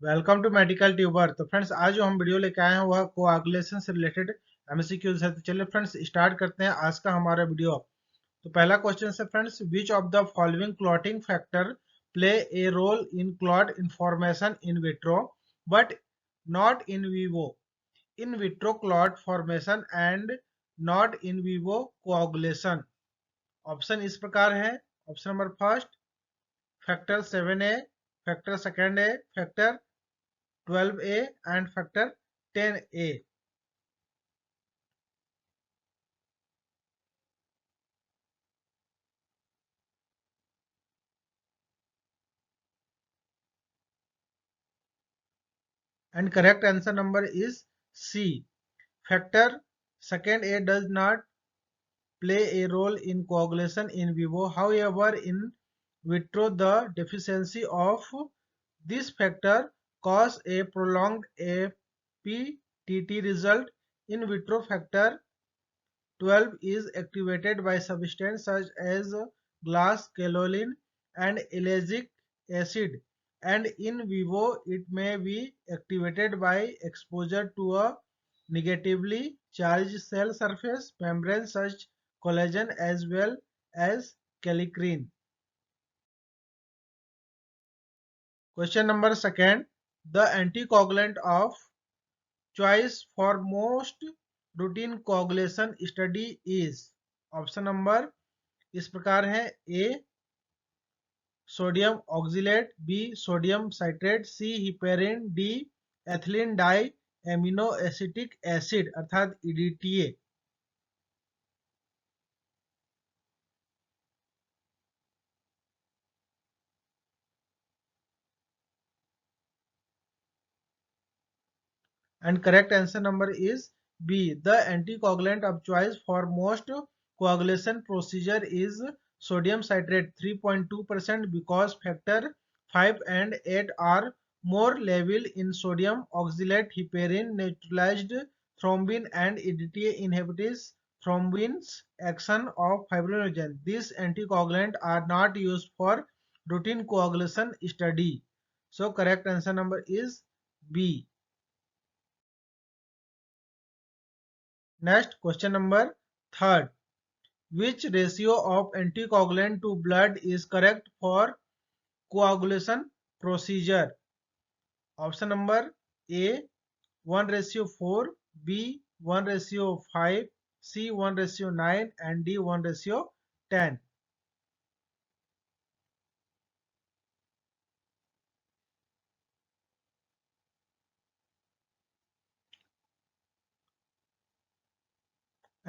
Welcome to medical tuber. तो friends, आज जो हम वीडियो लेके आए हैं वह कोआगुलेशन से रिलेटेड एमसीक्यूज है। तो चलिए फ्रेंड्स स्टार्ट करते हैं आज का हमारा वीडियो। तो पहला क्वेश्चन है friends, which of the following clotting factor play a role in clot information in vitro but not in vivo? In vitro clot formation and not in vivo coagulation. Option इस प्रकार है। Option number first, factor 7A, factor second A, factor 12A and factor 10A. And correct answer number is C. Factor second A does not play a role in coagulation in vivo. However, in vitro, the deficiency of this factor cause a prolonged APTT result. In vitro, factor 12 is activated by substances such as glass kaolin and ellagic acid, and in vivo it may be activated by exposure to a negatively charged cell surface membrane such collagen as well as kallikrein. Question number second, the anticoagulant of choice for most routine coagulation study is? Option number इस प्रकार है। A sodium oxalate, B sodium citrate, C heparin, D ethylene di amino acetic acid अर्थात EDTA. And correct answer number is B. The anticoagulant of choice for most coagulation procedure is sodium citrate 3.2% because factor 5 and 8 are more level in sodium oxalate. Heparin neutralized thrombin and EDTA inhibits thrombin's action of fibrinogen. These anticoagulants are not used for routine coagulation study. So correct answer number is B. Next, question number third. Which ratio of anticoagulant to blood is correct for coagulation procedure? Option number A 1:4, B 1:5, C 1:9 and D 1:10.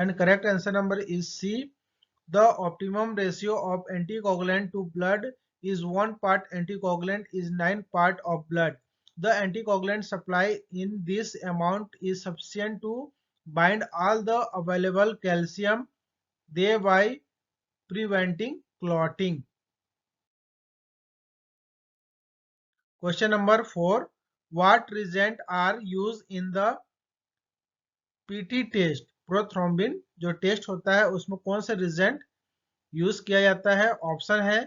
And correct answer number is C. The optimum ratio of anticoagulant to blood is 1 part anticoagulant is 9 part of blood. The anticoagulant supply in this amount is sufficient to bind all the available calcium, thereby preventing clotting. Question number 4. What reagent are used in the PT test? Prothrombin जो test होता है उसमें कौन सा regent use किया जाता है? Option है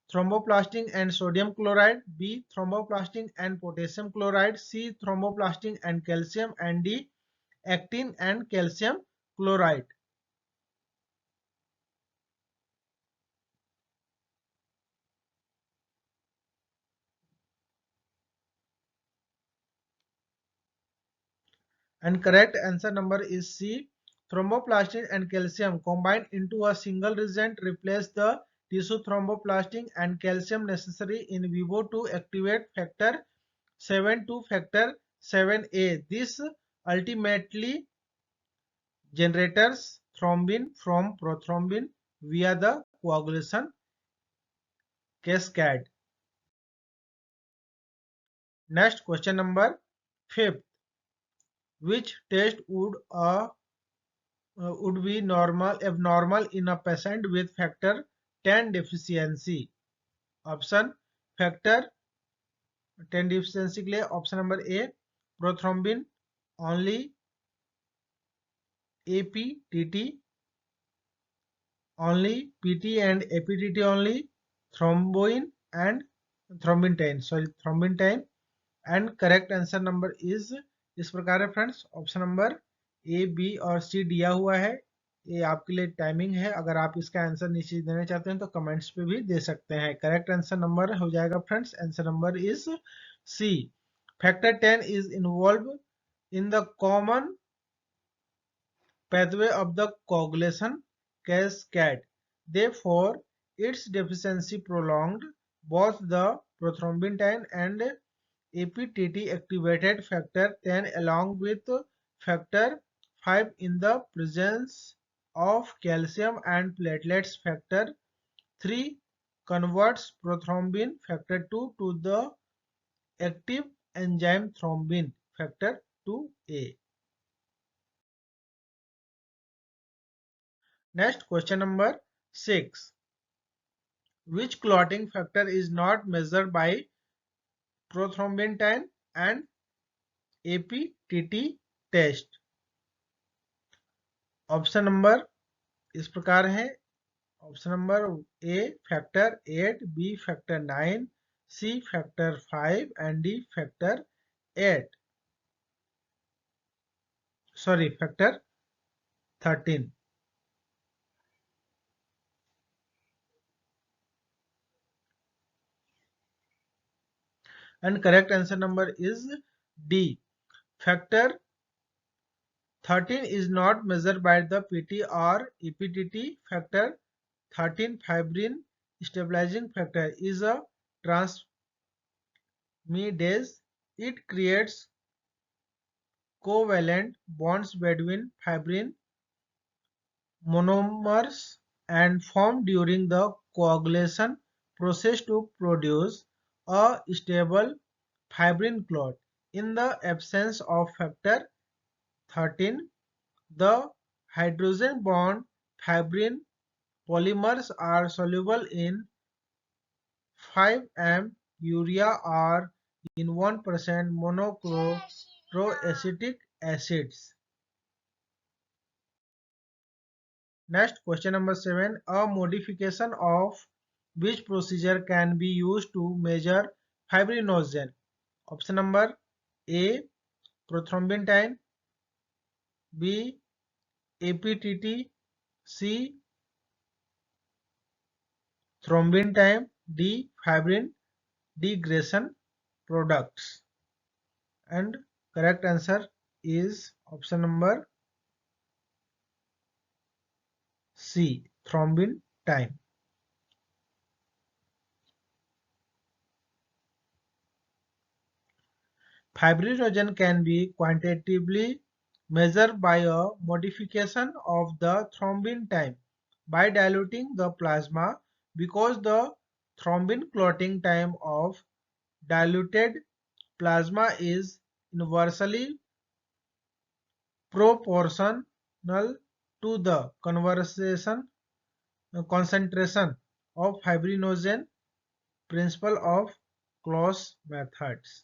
thromboplastin and sodium chloride, B thromboplastin and potassium chloride, C thromboplastin and calcium and D actin and calcium chloride. And correct answer number is C. Thromboplastin and calcium combined into a single reagent replace the tissue thromboplastin and calcium necessary in vivo to activate factor 7 to factor 7A. This ultimately generates thrombin from prothrombin via the coagulation cascade. Next question number 5th. Which test would be abnormal in a patient with factor 10 deficiency? Option factor 10 deficiency के लिए option number a prothrombin only, APTT only, PT and APTT only, thrombin and thrombin 10, and correct answer number is इस प्रकार है friends. Option number a, b और c दिया हुआ है। ये आपके लिए टाइमिंग है, अगर आप इसका आंसर नीचे देना चाहते हैं तो कमेंट्स पे भी दे सकते हैं। करेक्ट आंसर नंबर हो जाएगा friends, answer number is C. Factor 10 is involve in the common pathway of the coagulation cascade. Therefore, its deficiency prolonged both the prothrombin and APTT activated factor 10 along with factor 5 in the presence of calcium and platelets. Factor 3 converts prothrombin factor 2 to the active enzyme thrombin factor 2A. Next, question number 6. Which clotting factor is not measured by prothrombin and APTT test? Option number इस प्रकार है। Option number A factor 8, B factor 9, C factor 5 and D factor 8, sorry factor 13। And correct answer number is D, factor 13 is not measured by the PT or EPTT. Factor 13 fibrin stabilizing factor is a transmidase. It creates covalent bonds between fibrin monomers and form during the coagulation process to produce a stable fibrin clot. In the absence of factor 13, the hydrogen bond fibrin polymers are soluble in 5-m urea or in 1% monochloroacetic acids. Next, question number 7. A modification of which procedure can be used to measure fibrinogen? Option number A, prothrombin time, B, APTT, C, thrombin time, D, fibrin degradation products. And correct answer is option number C, thrombin time. Fibrinogen can be quantitatively measured by a modification of the thrombin time by diluting the plasma, because the thrombin clotting time of diluted plasma is inversely proportional to the concentration of fibrinogen. Principle of close methods.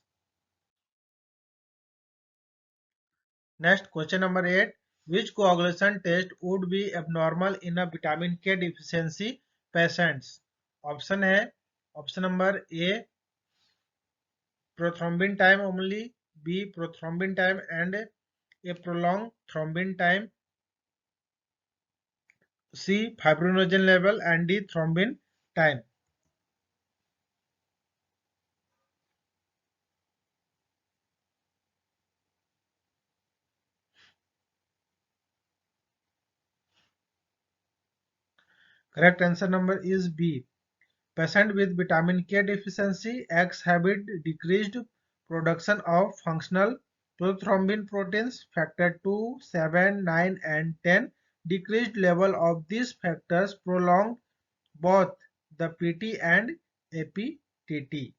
Next, question number 8. Which coagulation test would be abnormal in a vitamin K deficiency patients? Option है option number A, prothrombin time only, B, prothrombin time and a prolonged thrombin time, C, fibrinogen level and D, thrombin time. Correct answer number is B. Patient with vitamin K deficiency exhibit decreased production of functional prothrombin proteins factor 2, 7, 9 and 10. Decreased level of these factors prolonged both the PT and APTT.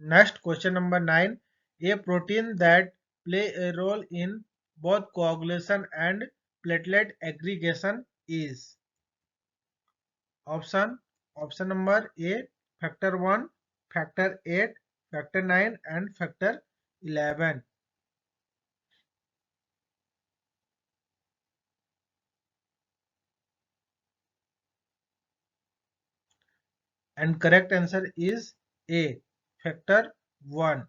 Next, question number 9. A protein that play a role in both coagulation and platelet aggregation is option number A, factor 1, factor 8, factor 9 and factor 11. and correct answer is A, factor 1.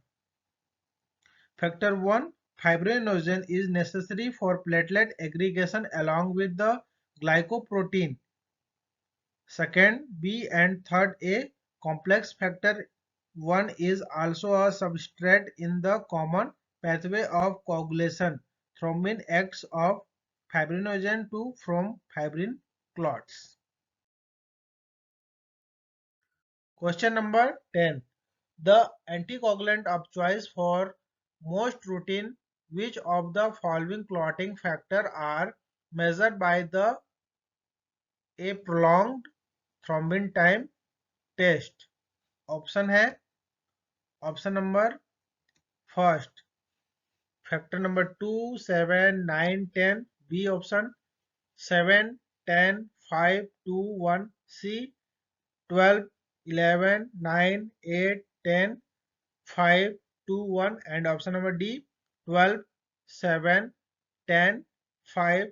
Factor 1, fibrinogen is necessary for platelet aggregation along with the glycoprotein. Second, B and third A, complex factor 1 is also a substrate in the common pathway of coagulation. Thrombin acts of fibrinogen to form fibrin clots. Question number 10. The anticoagulant of choice for most routine, which of the following clotting factor are measured by the a prolonged thrombin time test? Option है, option number first factor number 2, 7, 9, 10, b option 7, 10, 5, 2, 1, c 12, 11, 9, 8, 10, 5, 2, 1 and option number D 12, 7, 10, 5,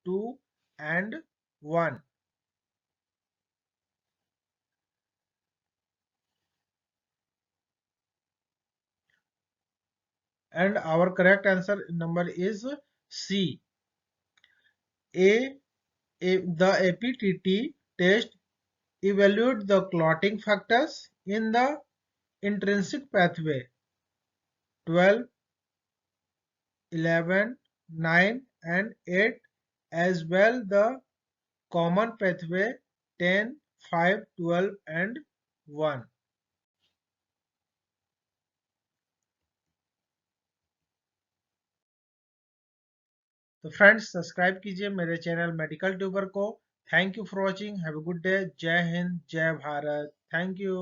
2 and 1. And our correct answer number is C. A, the APTT test evaluate the clotting factors in the intrinsic pathway 12, 11, 9 and 8 as well the common pathway 10, 5, 12 and 1. तो friends subscribe कीजिए मेरे channel medical tuber को। Thank you for watching, have a good day. जय हिंद, जय Bharat. Thank you.